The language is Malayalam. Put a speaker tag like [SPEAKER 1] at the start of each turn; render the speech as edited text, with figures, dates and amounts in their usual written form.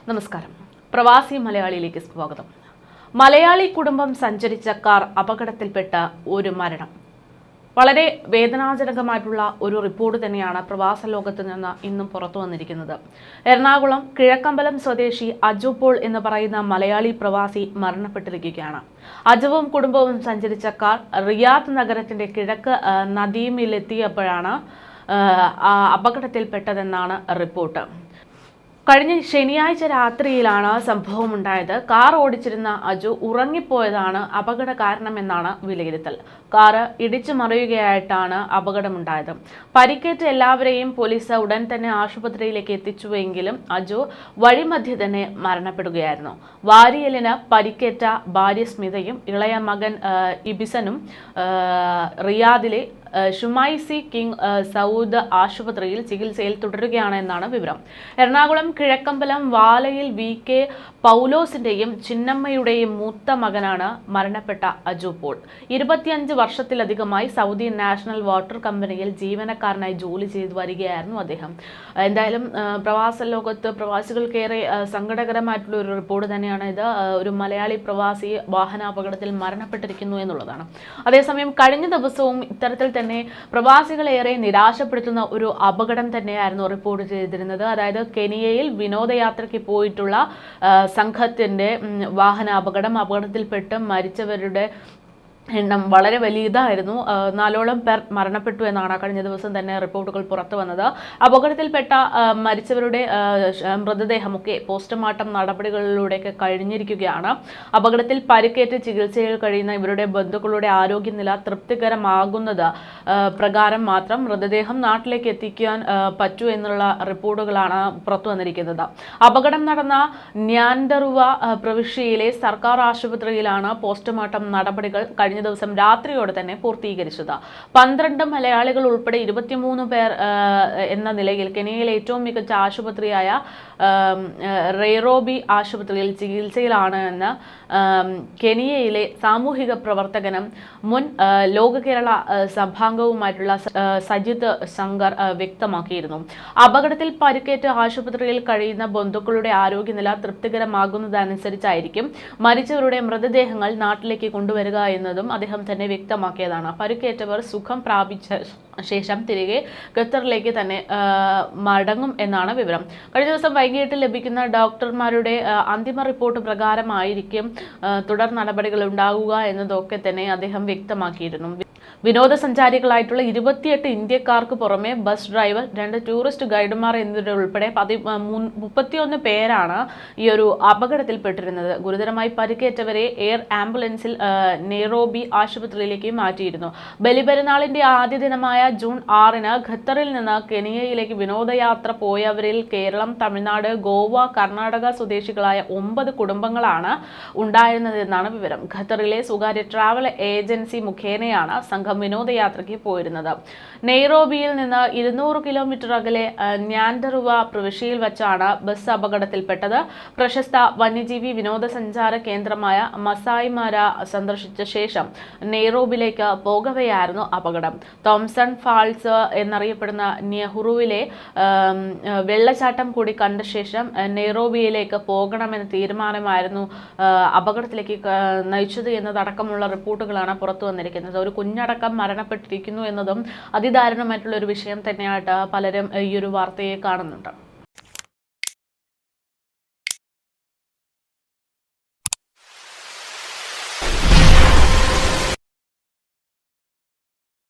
[SPEAKER 1] നമസ്കാരം. പ്രവാസി മലയാളിയിലേക്ക് സ്വാഗതം. മലയാളി കുടുംബം സഞ്ചരിച്ച കാർ അപകടത്തിൽപ്പെട്ട ഒരു മരണം. വളരെ വേദനാജനകമായിട്ടുള്ള ഒരു റിപ്പോർട്ട് തന്നെയാണ് പ്രവാസ ലോകത്ത് നിന്ന് ഇന്നും പുറത്തു വന്നിരിക്കുന്നത്. എറണാകുളം കിഴക്കമ്പലം സ്വദേശി അജു പോൾ എന്ന് പറയുന്ന മലയാളി പ്രവാസി മരണപ്പെട്ടിരിക്കുകയാണ്. അജുവും കുടുംബവും സഞ്ചരിച്ച കാർ റിയാദ് നഗരത്തിന്റെ കിഴക്ക് നദീമിലെത്തിയപ്പോഴാണ് അപകടത്തിൽപ്പെട്ടതെന്നാണ് റിപ്പോർട്ട്. കഴിഞ്ഞ ശനിയാഴ്ച രാത്രിയിലാണ് സംഭവം ഉണ്ടായത്. കാർ ഓടിച്ചിരുന്ന അജു ഉറങ്ങിപ്പോയതാണ് അപകട കാരണമെന്നാണ് വിലയിരുത്തൽ. കാറ് ഇടിച്ചു മറിയുകയായിട്ടാണ് അപകടമുണ്ടായത്. പരിക്കേറ്റ എല്ലാവരെയും പോലീസ് ഉടൻ തന്നെ ആശുപത്രിയിലേക്ക് എത്തിച്ചുവെങ്കിലും അജു വഴിമധ്യേ തന്നെ മരണപ്പെടുകയായിരുന്നു. വാരിയലിന് പരിക്കേറ്റ ഭാര്യ സ്മിതയും ഇളയ മകൻ ഇബിസനും റിയാദിലെ ഷുമൈസി കിങ് സൗദ് ആശുപത്രിയിൽ ചികിത്സയിൽ തുടരുകയാണ് എന്നാണ് വിവരം. എറണാകുളം കിഴക്കമ്പലം വാലയിൽ VK പൗലോസിന്റെയും ചിന്നമ്മയുടെയും മൂത്ത മകനാണ് മരണപ്പെട്ട അജു പോൾ. 25 വർഷത്തിലധികമായി സൗദി നാഷണൽ വാട്ടർ കമ്പനിയിൽ ജീവനക്കാരനായി ജോലി ചെയ്തു വരികയായിരുന്നു അദ്ദേഹം. എന്തായാലും പ്രവാസ ലോകത്ത് പ്രവാസികൾക്കേറെ സങ്കടകരമായിട്ടുള്ള ഒരു റിപ്പോർട്ട് തന്നെയാണ് ഇത്. ഒരു മലയാളി പ്രവാസി വാഹനാപകടത്തിൽ മരണപ്പെട്ടിരിക്കുന്നു എന്നുള്ളതാണ്. അതേസമയം കഴിഞ്ഞ ദിവസവും ഇത്തരത്തിൽ തന്നെ പ്രവാസികളേറെ നിരാശപ്പെടുത്തുന്ന ഒരു അപകടം തന്നെയായിരുന്നു റിപ്പോർട്ട് ചെയ്തിരുന്നത്. അതായത് കെനിയയിൽ വിനോദയാത്രയ്ക്ക് പോയിട്ടുള്ള സംഘത്തിന്റെ അപകടത്തിൽപ്പെട്ട് മരിച്ചവരുടെ എണ്ണം വളരെ വലിയതായിരുന്നു. 4ഓളം പേർ മരണപ്പെട്ടു എന്നാണ് കഴിഞ്ഞ ദിവസം തന്നെ റിപ്പോർട്ടുകൾ പുറത്തു വന്നത്. അപകടത്തിൽപ്പെട്ട മരിച്ചവരുടെ മൃതദേഹമൊക്കെ പോസ്റ്റ്മോർട്ടം നടപടികളിലൂടെയൊക്കെ കഴിഞ്ഞിരിക്കുകയാണ്. അപകടത്തിൽ പരിക്കേറ്റ് ചികിത്സയിൽ കഴിയുന്ന ഇവരുടെ ബന്ധുക്കളുടെ ആരോഗ്യനില തൃപ്തികരമാകുന്നത് പ്രകാരം മാത്രം മൃതദേഹം നാട്ടിലേക്ക് എത്തിക്കാൻ പറ്റൂ എന്നുള്ള റിപ്പോർട്ടുകളാണ് പുറത്തു വന്നിരിക്കുന്നത്. അപകടം നടന്ന ന്യാൻഡറുവ പ്രവിശ്യയിലെ സർക്കാർ ആശുപത്രിയിലാണ് പോസ്റ്റ്മോർട്ടം നടപടികൾ കഴിഞ്ഞ ദിവസം രാത്രിയോടെ തന്നെ പൂർത്തീകരിച്ചത്. 12 മലയാളികൾ ഉൾപ്പെടെ 23 പേർ എന്ന നിലയിൽ കെനിയയിലെ ഏറ്റവും മികച്ച ആശുപത്രിയായ റെയ്റോബി ആശുപത്രിയിൽ ചികിത്സയിലാണ് എന്ന് കെനിയയിലെ സാമൂഹിക പ്രവർത്തകനും മുൻ ലോക കേരള സഭാംഗവുമായിട്ടുള്ള സജിത് ശങ്കർ വ്യക്തമാക്കിയിരുന്നു. അപകടത്തിൽ പരിക്കേറ്റ് ആശുപത്രിയിൽ കഴിയുന്ന ബന്ധുക്കളുടെ ആരോഗ്യനില തൃപ്തികരമാകുന്നതനുസരിച്ചായിരിക്കും മരിച്ചവരുടെ മൃതദേഹങ്ങൾ നാട്ടിലേക്ക് കൊണ്ടുവരിക എന്നതും അദ്ദേഹം തന്നെ വ്യക്തമാക്കിയതാണ്. പരിക്കേറ്റവർ സുഖം പ്രാപിച്ച ശേഷം തിരികെ ഖത്തറിലേക്ക് തന്നെ മടങ്ങും എന്നാണ് വിവരം. കഴിഞ്ഞ ദിവസം വൈകിട്ട് ലഭിക്കുന്ന ഡോക്ടർമാരുടെ അന്തിമ റിപ്പോർട്ട് പ്രകാരമായിരിക്കും തുടർ നടപടികൾ ഉണ്ടാകുക എന്നതൊക്കെ തന്നെ അദ്ദേഹം വ്യക്തമാക്കിയിരുന്നു. വിനോദസഞ്ചാരികളായിട്ടുള്ള 28 ഇന്ത്യക്കാർക്ക് പുറമെ ബസ് ഡ്രൈവർ, 2 ടൂറിസ്റ്റ് ഗൈഡുമാർ എന്നിവരുൾപ്പെടെ 31 പേരാണ് ഈ ഒരു അപകടത്തിൽപ്പെട്ടിരുന്നത്. ഗുരുതരമായി പരിക്കേറ്റവരെ എയർ ആംബുലൻസിൽ നെയ്റോബി ആശുപത്രിയിലേക്ക് മാറ്റിയിരുന്നു. ബലിപെരുന്നാളിന്റെ ആദ്യ ദിനമായ ജൂൺ 6-ന് ഖത്തറിൽ നിന്ന് കെനിയയിലേക്ക് വിനോദയാത്ര പോയവരിൽ കേരളം, തമിഴ്നാട്, ഗോവ, കർണാടക സ്വദേശികളായ 9 കുടുംബങ്ങളാണ് ഉണ്ടായിരുന്നതെന്നാണ് വിവരം. ഖത്തറിലെ സ്വകാര്യ ട്രാവൽ ഏജൻസി മുഖേനയാണ് സംഘം വിനോദയാത്രയ്ക്ക് പോയിരുന്നത്. നെയ്റോബിയിൽ നിന്ന് 200 കിലോമീറ്റർ അകലെ ന്യാൻഡറുവ പ്രവിശ്യയിൽ വച്ചാണ് ബസ് അപകടത്തിൽപ്പെട്ടത്. പ്രശസ്ത വന്യജീവി വിനോദസഞ്ചാര കേന്ദ്രമായ മസായ് മാര സന്ദർശിച്ച ശേഷം നെയ്റോബിയിലേക്ക് പോകവെയായിരുന്നു അപകടം. തോംസൺ ഫാൾസ് എന്നറിയപ്പെടുന്ന നെഹ്റുവിലെ വെള്ളച്ചാട്ടം കൂടി കണ്ട ശേഷം നെയ്റോബിയിലേക്ക് പോകണമെന്ന തീരുമാനമായിരുന്നു അപകടത്തിലേക്ക് നയിച്ചത് എന്നതടക്കമുള്ള റിപ്പോർട്ടുകളാണ് പുറത്തു വന്നിരിക്കുന്നത്. ഒരു കുഞ്ഞടക്കം മരണപ്പെട്ടിരിക്കുന്നു എന്നതും അതിദാരുണമായിട്ടുള്ള ഒരു വിഷയം തന്നെയായിട്ട് പലരും ഈ ഒരു വാർത്തയെ കാണുന്നുണ്ട്.